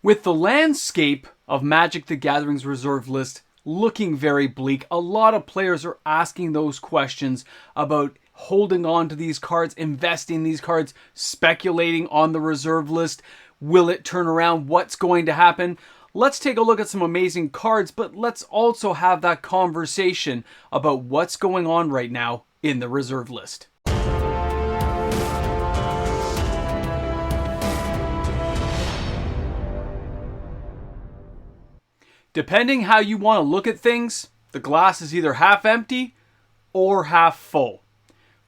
With the landscape of Magic the Gathering's reserve list looking very bleak, a lot of players are asking those questions about holding on to these cards, investing in these cards, speculating on the reserve list. Will it turn around? What's going to happen? Let's take a look at some amazing cards, but let's also have that conversation about what's going on right now in the reserve list. Depending how you want to look at things, the glass is either half empty or half full.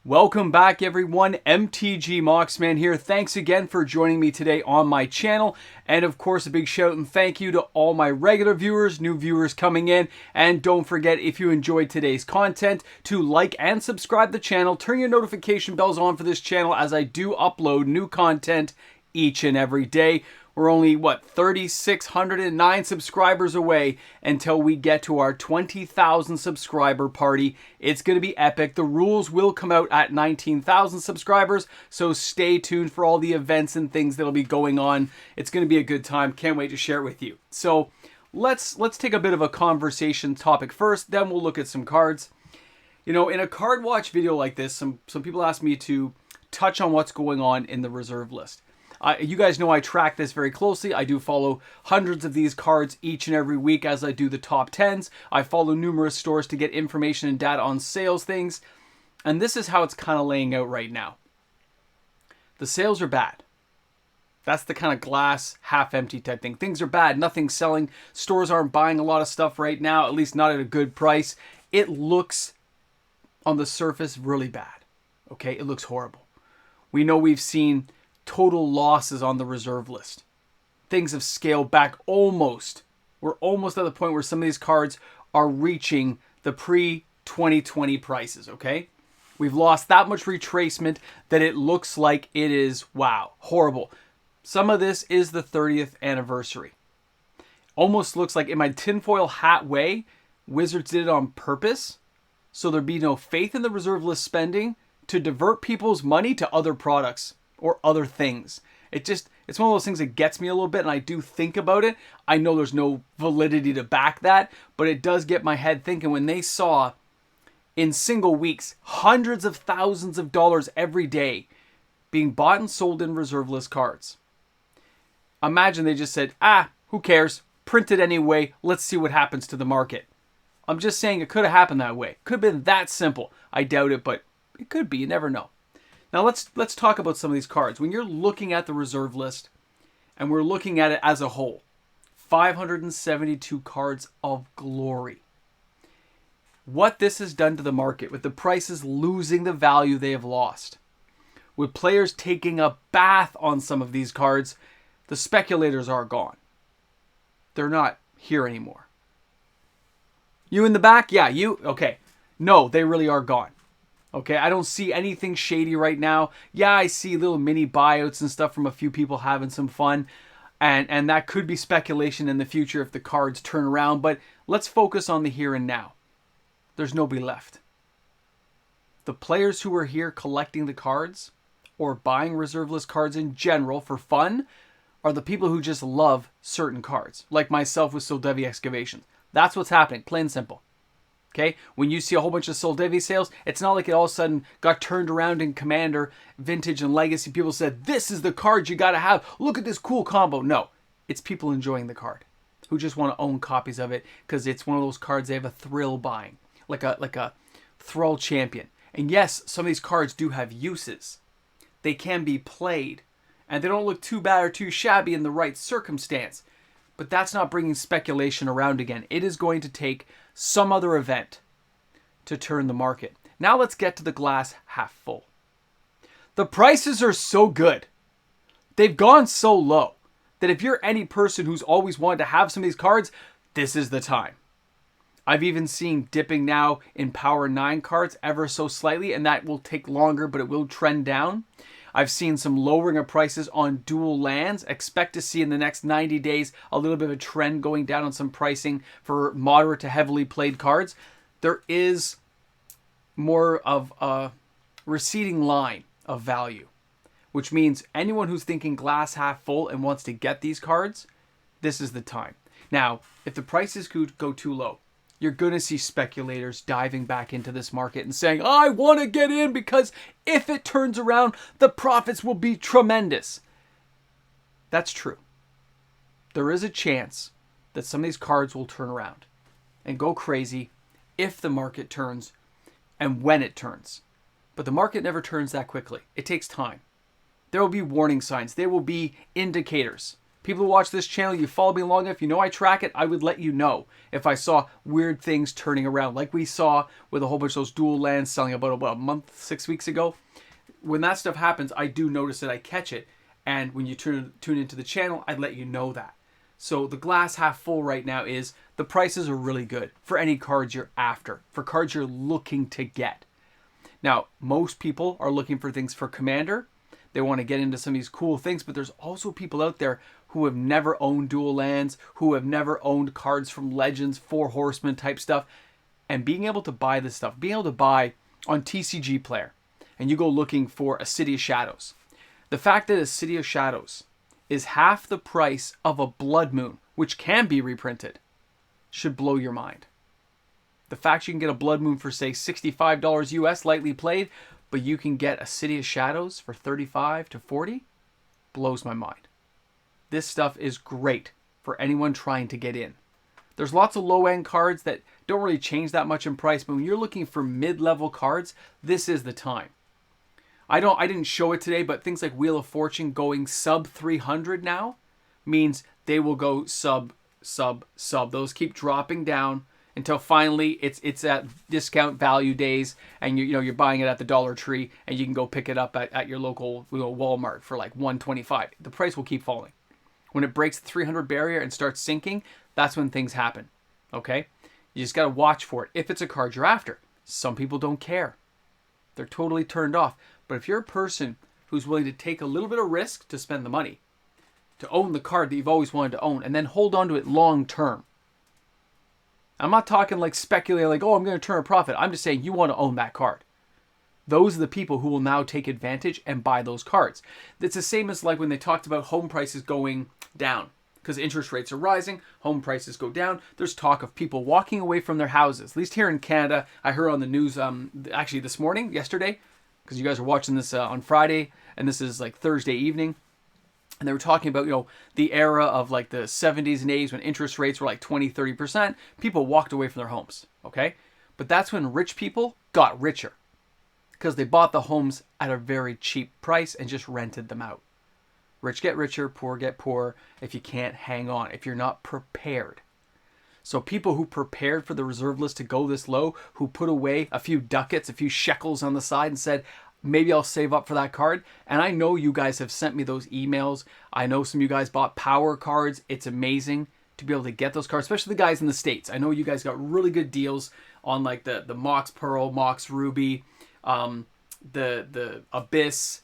Welcome back everyone, MTG Moxman here. Thanks again for joining me today on my channel. And of course, a big shout out and thank you to all my regular viewers, new viewers coming in. And don't forget, if you enjoyed today's content, to like and subscribe the channel. Turn your notification bells on for this channel as I do upload new content each and every day. We're only, 3,609 subscribers away until we get to our 20,000 subscriber party. It's going to be epic. The rules will come out at 19,000 subscribers, so stay tuned for all the events and things that'll be going on. It's going to be a good time. Can't wait to share it with you. So let's take a bit of a conversation topic first, then we'll look at some cards. You know, in a card watch video like this, some people ask me to touch on what's going on in the reserve list. You guys know I track this very closely. I do follow hundreds of these cards each and every week as I do the top 10s. I follow numerous stores to get information and data on sales things. And this is how it's kind of laying out right now. The sales are bad. That's the kind of glass half empty type thing. Things are bad. Nothing's selling. Stores aren't buying a lot of stuff right now, at least not at a good price. It looks on the surface really bad. Okay, it looks horrible. We know we've seen total losses on the reserve list. Things have scaled back almost. We're almost at the point where some of these cards are reaching the pre-2020 prices, okay? We've lost that much retracement that it looks like it is, wow, horrible. Some of this is the 30th anniversary. Almost looks like, in my tinfoil hat way, Wizards did it on purpose so there'd be no faith in the reserve list spending to divert people's money to other products or other things. It's one of those things that gets me a little bit, and I do think about it. I know there's no validity to back that, but it does get my head thinking when they saw in single weeks hundreds of thousands of dollars every day being bought and sold in reserve list cards. Imagine they just said, who cares? Print it anyway. Let's see what happens to the market. I'm just saying it could have happened that way. Could have been that simple. I doubt it, but it could be. You never know. Now let's talk about some of these cards. When you're looking at the reserve list, and we're looking at it as a whole, 572 cards of glory. What this has done to the market, with the prices losing the value they have lost, with players taking a bath on some of these cards, the speculators are gone. They're not here anymore. You in the back? Yeah, you? Okay. No, they really are gone. Okay, I don't see anything shady right now. Yeah, I see little mini buyouts and stuff from a few people having some fun. And that could be speculation in the future if the cards turn around. But let's focus on the here and now. There's nobody left. The players who are here collecting the cards or buying reserve list cards in general for fun are the people who just love certain cards. Like myself with Soldevi Excavations. That's what's happening, plain and simple. Okay, when you see a whole bunch of Soldevi sales, it's not like it all of a sudden got turned around in Commander, Vintage, and Legacy. People said, this is the card you got to have. Look at this cool combo. No, it's people enjoying the card who just want to own copies of it because it's one of those cards they have a thrill buying, like a Thrall Champion. And yes, some of these cards do have uses. They can be played, and they don't look too bad or too shabby in the right circumstance. But that's not bringing speculation around again. It is going to take some other event to turn the market. Now let's get to the glass half full. The prices are so good. They've gone so low that if you're any person who's always wanted to have some of these cards, this is the time. I've even seen dipping now in Power 9 cards ever so slightly, and that will take longer, but it will trend down. I've seen some lowering of prices on dual lands. Expect to see in the next 90 days a little bit of a trend going down on some pricing for moderate to heavily played cards. There is more of a receding line of value, which means anyone who's thinking glass half full and wants to get these cards, this is the time. Now, if the prices could go too low, you're going to see speculators diving back into this market and saying, I want to get in because if it turns around, the profits will be tremendous. That's true. There is a chance that some of these cards will turn around and go crazy if the market turns and when it turns. But the market never turns that quickly. It takes time. There will be warning signs. There will be indicators. People who watch this channel, you follow me long enough, you know I track it, I would let you know if I saw weird things turning around, like we saw with a whole bunch of those dual lands selling about a month, 6 weeks ago. When that stuff happens, I do notice it, I catch it, and when you tune into the channel, I'd let you know that. So the glass half full right now is the prices are really good for any cards you're after, for cards you're looking to get. Now, most people are looking for things for Commander. They want to get into some of these cool things, but there's also people out there who have never owned dual lands, who have never owned cards from Legends, Four Horsemen type stuff, and being able to buy this stuff, being able to buy on TCG Player, and you go looking for a City of Shadows. The fact that a City of Shadows is half the price of a Blood Moon, which can be reprinted, should blow your mind. The fact you can get a Blood Moon for, say, $65 US, lightly played, but you can get a City of Shadows for $35 to $40, blows my mind. This stuff is great for anyone trying to get in. There's lots of low-end cards that don't really change that much in price, but when you're looking for mid-level cards, this is the time. I didn't show it today, but things like Wheel of Fortune going sub 300 now means they will go sub. Those keep dropping down until finally it's at discount value days, and you're buying it at the Dollar Tree, and you can go pick it up at your local Walmart for like $125. The price will keep falling. When it breaks the 300 barrier and starts sinking, that's when things happen. Okay? You just got to watch for it. If it's a card you're after, some people don't care. They're totally turned off. But if you're a person who's willing to take a little bit of risk to spend the money, to own the card that you've always wanted to own, and then hold on to it long term. I'm not talking like speculating like, oh, I'm going to turn a profit. I'm just saying you want to own that card. Those are the people who will now take advantage and buy those cards. It's the same as like when they talked about home prices going down. Because interest rates are rising, home prices go down. There's talk of people walking away from their houses. At least here in Canada, I heard on the news actually this morning, yesterday, because you guys are watching this on Friday, and this is like Thursday evening. And they were talking about, the era of like the 70s and 80s when interest rates were like 20, 30%. People walked away from their homes, okay? But that's when rich people got richer because they bought the homes at a very cheap price and just rented them out. Rich get richer, poor get poorer if you can't hang on, if you're not prepared. So people who prepared for the reserve list to go this low, who put away a few ducats, a few shekels on the side and said, maybe I'll save up for that card. And I know you guys have sent me those emails. I know some of you guys bought power cards. It's amazing to be able to get those cards, especially the guys in the States. I know you guys got really good deals on like the Mox Pearl, Mox Ruby, the Abyss.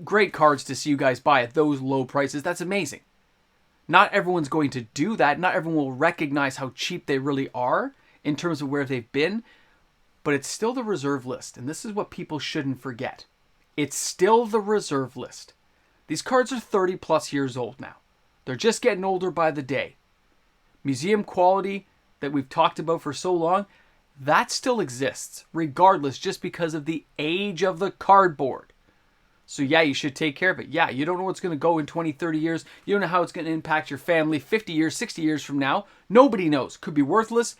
Great cards to see you guys buy at those low prices. That's amazing. Not everyone's going to do that. Not everyone will recognize how cheap they really are in terms of where they've been. But it's still the reserve list. And this is what people shouldn't forget. It's still the reserve list. These cards are 30 plus years old now. They're just getting older by the day. Museum quality that we've talked about for so long, that still exists regardless, just because of the age of the cardboard. So yeah, you should take care of it. Yeah, you don't know what's going to go in 20, 30 years. You don't know how it's going to impact your family 50 years, 60 years from now. Nobody knows. Could be worthless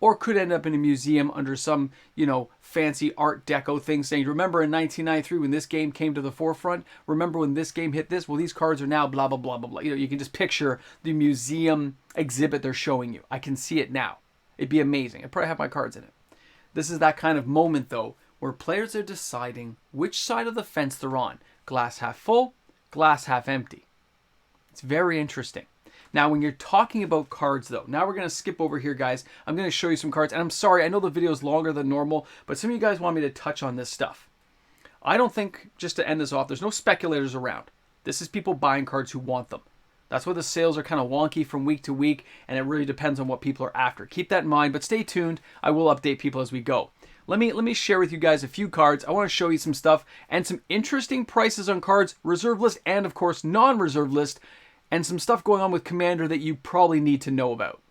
or could end up in a museum under some, fancy art deco thing saying, remember in 1993 when this game came to the forefront? Remember when this game hit this? Well, these cards are now blah, blah, blah, blah, blah. You can just picture the museum exhibit they're showing you. I can see it now. It'd be amazing. I'd probably have my cards in it. This is that kind of moment, though, where players are deciding which side of the fence they're on. Glass half full, glass half empty. It's very interesting. Now, when you're talking about cards, though, now we're going to skip over here, guys. I'm going to show you some cards. And I'm sorry, I know the video is longer than normal, but some of you guys want me to touch on this stuff. I don't think, just to end this off, there's no speculators around. This is people buying cards who want them. That's why the sales are kind of wonky from week to week, and it really depends on what people are after. Keep that in mind, but stay tuned. I will update people as we go. Let me share with you guys a few cards. I want to show you some stuff and some interesting prices on cards, reserve list and, of course, non-reserve list. and some stuff going on with Commander that you probably need to know about.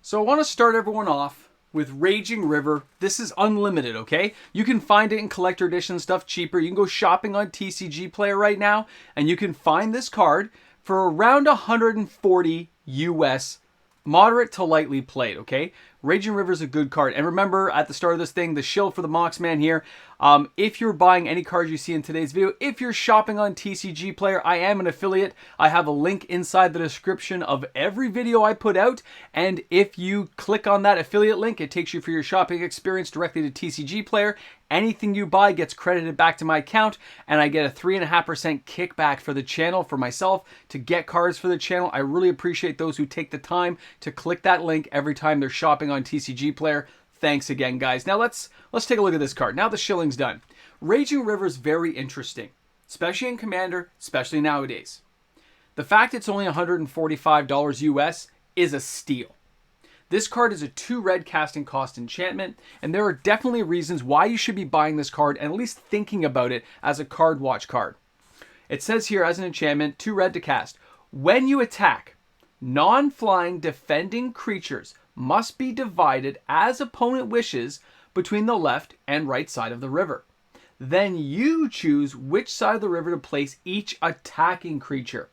So I want to start everyone off with Raging River. This is unlimited, okay? You can find it in collector edition stuff cheaper. You can go shopping on TCG Player right now, and you can find this card for around 140 US, moderate to lightly played, okay? Raging River is a good card. And remember, at the start of this thing, the shill for the Moxman here, if you're buying any cards you see in today's video, if you're shopping on TCG Player, I am an affiliate. I have a link inside the description of every video I put out. And if you click on that affiliate link, it takes you for your shopping experience directly to TCG Player. Anything you buy gets credited back to my account, and I get a 3.5% kickback for the channel, for myself, to get cards for the channel. I really appreciate those who take the time to click that link every time they're shopping on TCG Player. Thanks again, guys. Now let's take a look at this card. Now the shilling's done. Raging River is very interesting, especially in Commander, especially nowadays. The fact it's only $145 US is a steal. This card is a 2 red casting cost enchantment, and there are definitely reasons why you should be buying this card and at least thinking about it as a card watch card. It says here as an enchantment, 2 red to cast. When you attack, non-flying defending creatures must be divided as opponent wishes between the left and right side of the river. Then you choose which side of the river to place each attacking creature.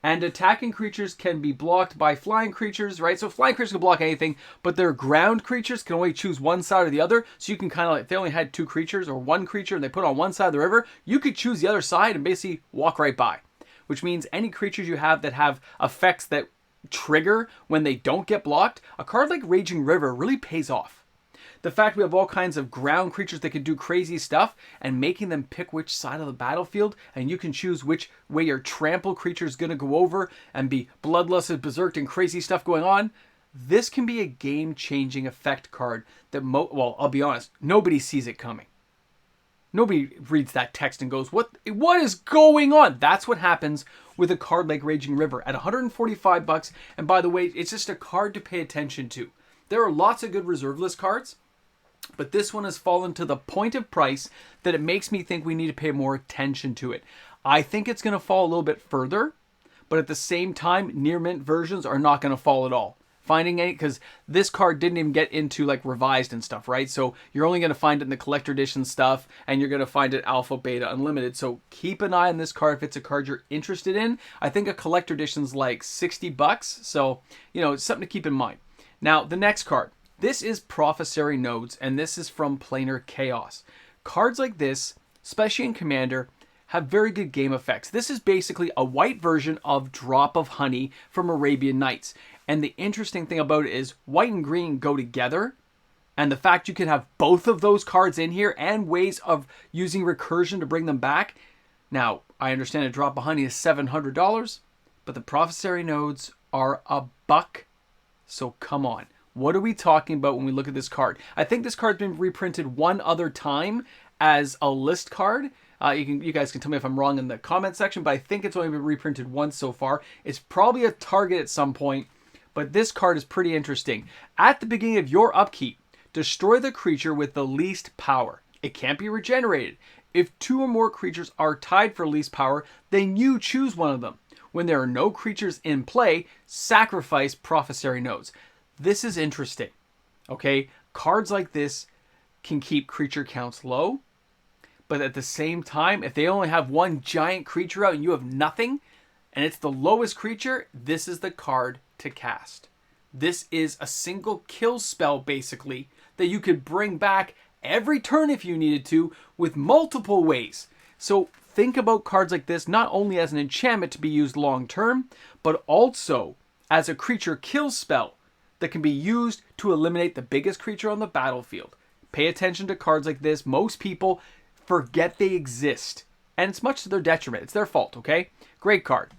And attacking creatures can be blocked by flying creatures, right? So flying creatures can block anything, but their ground creatures can only choose one side or the other. So you can kind of like, if they only had 2 creatures or 1 creature and they put on one side of the river, you could choose the other side and basically walk right by. Which means any creatures you have that have effects that trigger when they don't get blocked, a card like Raging River really pays off. The fact we have all kinds of ground creatures that can do crazy stuff and making them pick which side of the battlefield, and you can choose which way your trample creature is going to go over and be bloodlust, berserk, and crazy stuff going on. This can be a game-changing effect card that, well, I'll be honest, nobody sees it coming. Nobody reads that text and goes, what is going on? That's what happens with a card like Raging River at 145 bucks. And by the way, it's just a card to pay attention to. There are lots of good reserve list cards, but this one has fallen to the point of price that it makes me think we need to pay more attention to it. I think it's going to fall a little bit further, but at the same time, near mint versions are not going to fall at all. Finding any, because this card didn't even get into like revised and stuff, right? So you're only going to find it in the collector edition stuff, and you're going to find it alpha, beta, unlimited. So keep an eye on this card if it's a card you're interested in. I think a collector edition's like 60 bucks. So, you know, it's something to keep in mind. Now, the next card. This is Professori Nodes, and this is from Planar Chaos. Cards like this, especially in Commander, have very good game effects. This is basically a white version of Drop of Honey from Arabian Nights. And the interesting thing about it is white and green go together. And the fact you can have both of those cards in here and ways of using recursion to bring them back. Now, I understand a Drop of Honey is $700, but the Professori Nodes are $1. So come on. What are we talking about when we look at this card? I think this card's been reprinted one other time as a list card. You guys can tell me if I'm wrong in the comment section, but I think it's only been reprinted once so far. It's probably a target at some point, but this card is pretty interesting. At the beginning of your upkeep, destroy the creature with the least power. It can't be regenerated. If 2 or more creatures are tied for least power, then you choose one of them. When there are no creatures in play, sacrifice Professori Nodes. This is interesting, okay? Cards like this can keep creature counts low, but at the same time, if they only have one giant creature out and you have nothing, and it's the lowest creature, this is the card to cast. This is a single kill spell, basically, that you could bring back every turn if you needed to, with multiple ways. So think about cards like this not only as an enchantment to be used long term, but also as a creature kill spell that can be used to eliminate the biggest creature on the battlefield. Pay attention to cards like this. Most people forget they exist, and it's much to their detriment. It's their fault, okay? Great card.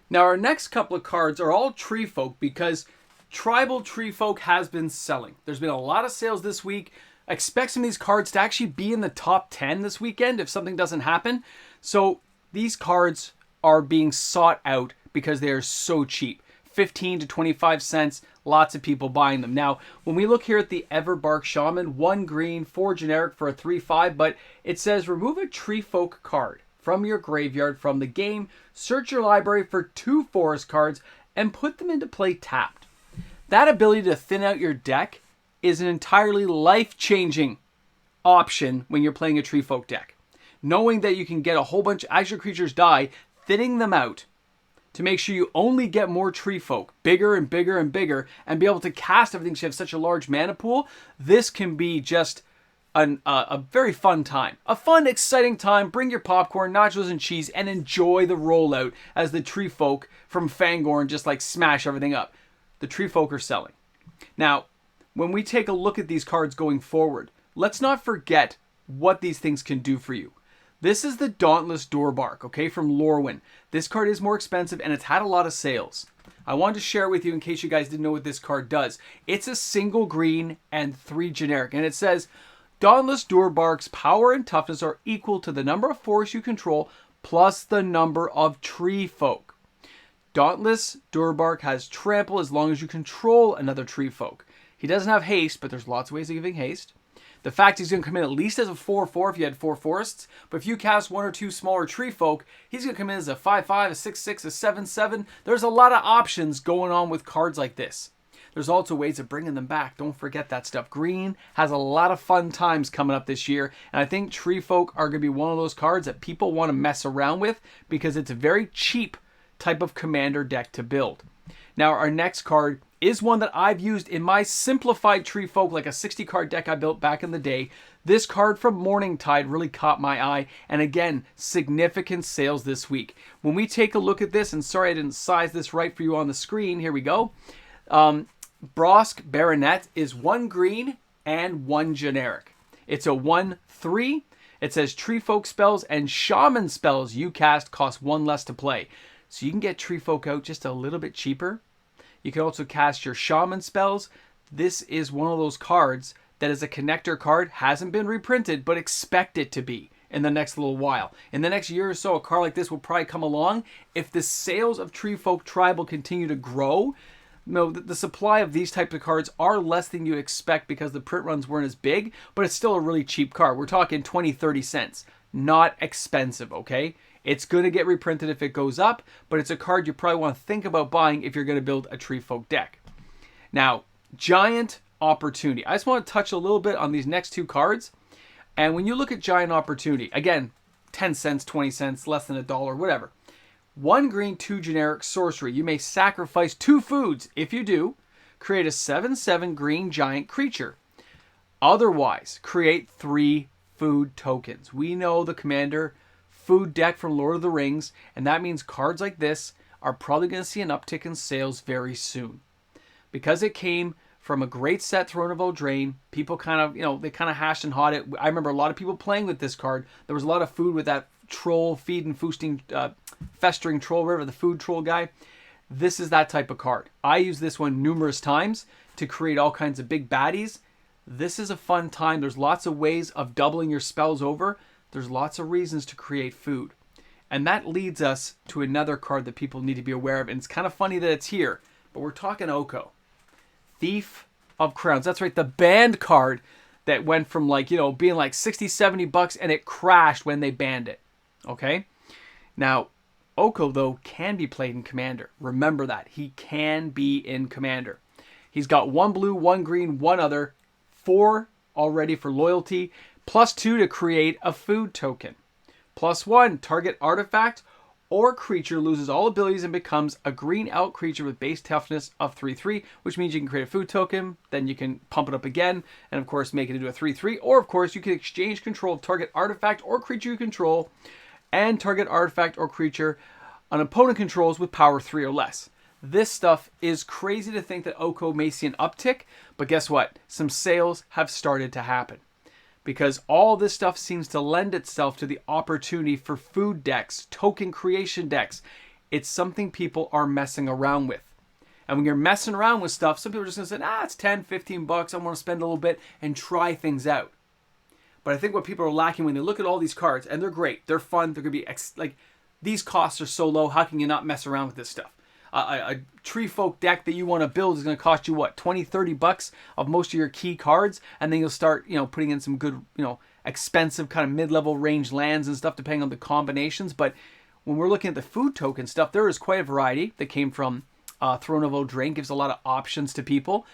Now, our next couple of cards are all Treefolk because Tribal Treefolk has been selling. There's been a lot of sales this week. Expect some of these cards to actually be in the top 10 this weekend if something doesn't happen. So these cards are being sought out because they are so cheap. 15 to 25 cents, lots of people buying them. Now, when we look here at the Everbark Shaman, 1 green, 4 generic for a 3/5, but it says remove a Treefolk card. from your graveyard from the game, search your library for 2 forest cards, and put them into play tapped. That ability to thin out your deck is an entirely life-changing option when you're playing a Treefolk deck. Knowing that you can get a whole bunch, as your creatures die, thinning them out to make sure you only get more Treefolk, bigger and bigger and bigger, and be able to cast everything because you have such a large mana pool, this can be just a very fun time. A fun, exciting time. Bring your popcorn, nachos, and cheese, and enjoy the rollout as the Treefolk from Fangorn just like smash everything up. The Treefolk are selling. Now, when we take a look at these cards going forward, let's not forget what these things can do for you. This is the Dauntless Doorbark, okay, from Lorwyn. This card is more expensive and it's had a lot of sales. I wanted to share it with you in case you guys didn't know what this card does. It's a single green and 3 generic, and it says, Dauntless Doorbark's power and toughness are equal to the number of forests you control plus the number of Treefolk. Dauntless Doorbark has trample as long as you control another Treefolk. He doesn't have haste, but there's lots of ways of giving haste. The fact he's going to come in at least as a 4/4 if you had 4 forests, but if you cast 1 or 2 smaller Treefolk, he's going to come in as a 5/5, a 6/6, a 7/7. There's a lot of options going on with cards like this. There's also ways of bringing them back. Don't forget that stuff. Green has a lot of fun times coming up this year, and I think Treefolk are going to be one of those cards that people want to mess around with because it's a very cheap type of commander deck to build. Now, our next card is one that I've used in my simplified Treefolk, like a 60 card deck I built back in the day. This card from Morningtide really caught my eye, and again, significant sales this week. When we take a look at this, and sorry I didn't size this right for you on the screen, here we go. Brosk Baronette is 1 green and 1 generic. It's a 1/3. It says Treefolk spells and Shaman spells you cast cost 1 less to play. So you can get Treefolk out just a little bit cheaper. You can also cast your Shaman spells. This is one of those cards that is a connector card, hasn't been reprinted, but expect it to be in the next little while. In the next year or so, a card like this will probably come along. If the sales of Treefolk Tribal continue to grow, no, the supply of these types of cards are less than you expect because the print runs weren't as big, but it's still a really cheap card. We're talking 20, 30 cents. Not expensive, okay? It's going to get reprinted if it goes up, but it's a card you probably want to think about buying if you're going to build a Treefolk deck. Now, Giant Opportunity. I just want to touch a little bit on these next 2 cards. And when you look at Giant Opportunity, again, 10 cents, 20 cents, less than $1, whatever. 1 green, 2 generic sorcery. You may sacrifice 2 foods. If you do, create a 7/7 green giant creature. Otherwise, create 3 food tokens. We know the commander food deck from Lord of the Rings, and that means cards like this are probably going to see an uptick in sales very soon. Because it came from a great set, Throne of Eldraine, people kind of, they kind of hashed and hawed it. I remember a lot of people playing with this card. There was a lot of food with that troll, feed and feasting, festering troll river, the food troll guy. This is that type of card. I use this one numerous times to create all kinds of big baddies. This is a fun time. There's lots of ways of doubling your spells over. There's lots of reasons to create food. And that leads us to another card that people need to be aware of. And it's kind of funny that it's here, but we're talking Oko. Thief of Crowns. That's right, the banned card that went from being like 60, 70 bucks and it crashed when they banned it. Okay? Now, Oko, though, can be played in Commander. Remember that. He can be in Commander. He's got 1 blue, 1 green, 1 other, 4 already for loyalty, +2 to create a food token. +1, target artifact or creature loses all abilities and becomes a green elk creature with base toughness of 3/3, which means you can create a food token, then you can pump it up again, and of course make it into a 3/3, or of course you can exchange control of target artifact or creature you control, and target artifact or creature an opponent controls with power 3 or less. This stuff is crazy to think that Oko may see an uptick, but guess what? Some sales have started to happen. Because all this stuff seems to lend itself to the opportunity for food decks, token creation decks. It's something people are messing around with. And when you're messing around with stuff, some people are just going to say, it's 10, 15 bucks. I want to spend a little bit and try things out. But I think what people are lacking when they look at all these cards, and they're great, they're fun, they're going to be, these costs are so low, how can you not mess around with this stuff? A Treefolk deck that you want to build is going to cost you, 20, 30 bucks of most of your key cards, and then you'll start, putting in some good, expensive kind of mid-level range lands and stuff depending on the combinations. But when we're looking at the food token stuff, there is quite a variety that came from Throne of Eldraine. Gives a lot of options to people.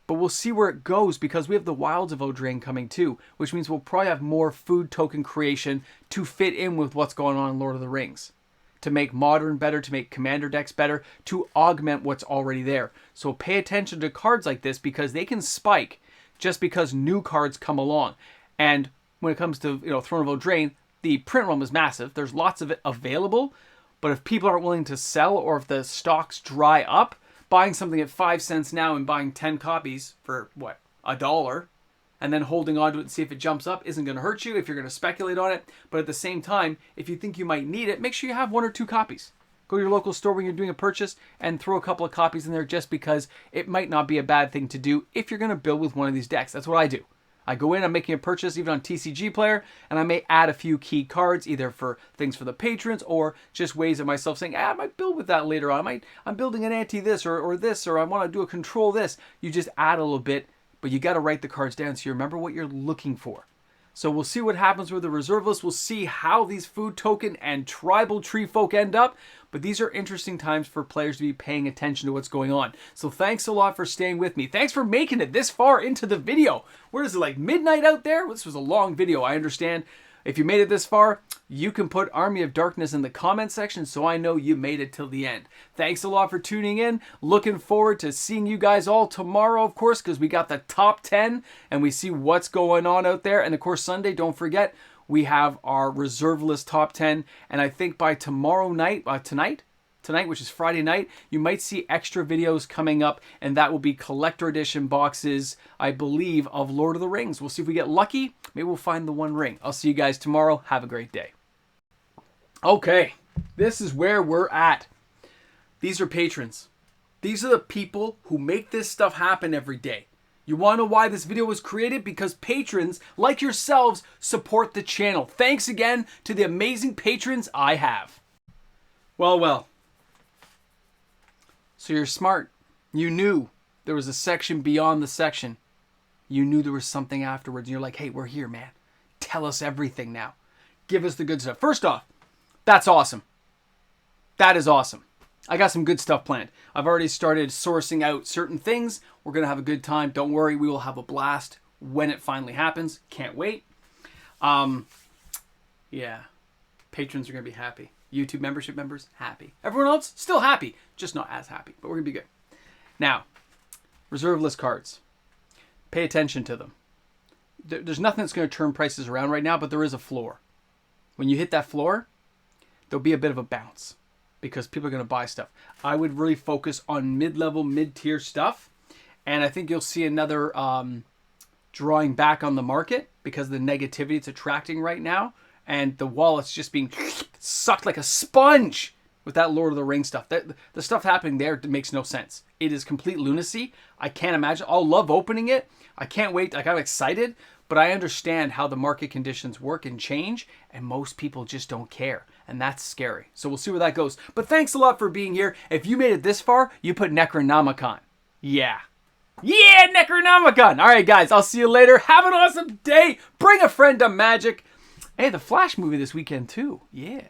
But we'll see where it goes because we have the Wilds of Eldraine coming too, which means we'll probably have more food token creation to fit in with what's going on in Lord of the Rings. To make Modern better, to make Commander decks better, to augment what's already there. So pay attention to cards like this because they can spike just because new cards come along. And when it comes to Throne of Eldraine, the print run is massive. There's lots of it available, but if people aren't willing to sell or if the stocks dry up, buying something at 5 cents now and buying 10 copies for, what, $1, and then holding on to it and see if it jumps up isn't going to hurt you if you're going to speculate on it. But at the same time, if you think you might need it, make sure you have 1 or 2 copies. Go to your local store when you're doing a purchase and throw a couple of copies in there just because it might not be a bad thing to do if you're going to build with one of these decks. That's what I do. I go in, I'm making a purchase even on TCG Player, and I may add a few key cards, either for things for the patrons or just ways of myself saying, I might build with that later on. I'm building an anti-this or this, or I want to do a control this. You just add a little bit, but you got to write the cards down so you remember what you're looking for. So we'll see what happens with the reserve list. We'll see how these food token and tribal tree folk end up. But these are interesting times for players to be paying attention to what's going on. So thanks a lot for staying with me. Thanks for making it this far into the video. Where is it, like midnight out there? This was a long video, I understand. If you made it this far, you can put Army of Darkness in the comment section so I know you made it till the end. Thanks a lot for tuning in. Looking forward to seeing you guys all tomorrow, of course, because we got the top 10 and we see what's going on out there. And of course, Sunday, don't forget, we have our reserve list top 10. And I think by tomorrow night, tonight, which is Friday night, you might see extra videos coming up, and that will be collector edition boxes, I believe, of Lord of the Rings. We'll see if we get lucky. Maybe we'll find the one ring. I'll see you guys tomorrow. Have a great day. Okay, this is where we're at. These are patrons. These are the people who make this stuff happen every day. You want to know why this video was created? Because patrons like yourselves support the channel. Thanks again to the amazing patrons I have. Well. So you're smart. You knew there was a section beyond the section. You knew there was something afterwards. And you're like, hey, we're here, man. Tell us everything now. Give us the good stuff. First off, that's awesome. That is awesome. I got some good stuff planned. I've already started sourcing out certain things. We're going to have a good time. Don't worry. We will have a blast when it finally happens. Can't wait. Yeah. Patrons are going to be happy. YouTube membership members, happy. Everyone else, still happy. Just not as happy, but we're going to be good. Now, reserve list cards. Pay attention to them. There's nothing that's going to turn prices around right now, but there is a floor. When you hit that floor, there'll be a bit of a bounce because people are going to buy stuff. I would really focus on mid-level, mid-tier stuff, and I think you'll see another drawing back on the market because of the negativity it's attracting right now, and the wallet's just being sucked like a sponge with that Lord of the Rings stuff. The stuff happening there makes no sense. It is complete lunacy. I can't imagine. I'll love opening it. I can't wait. Like, I'm excited, but I understand how the market conditions work and change, and most people just don't care, and that's scary. So we'll see where that goes. But thanks a lot for being here. If you made it this far, you put Necronomicon. Yeah, Necronomicon. All right, guys, I'll see you later. Have an awesome day. Bring a friend to Magic. Hey, the Flash movie this weekend, too. Yeah.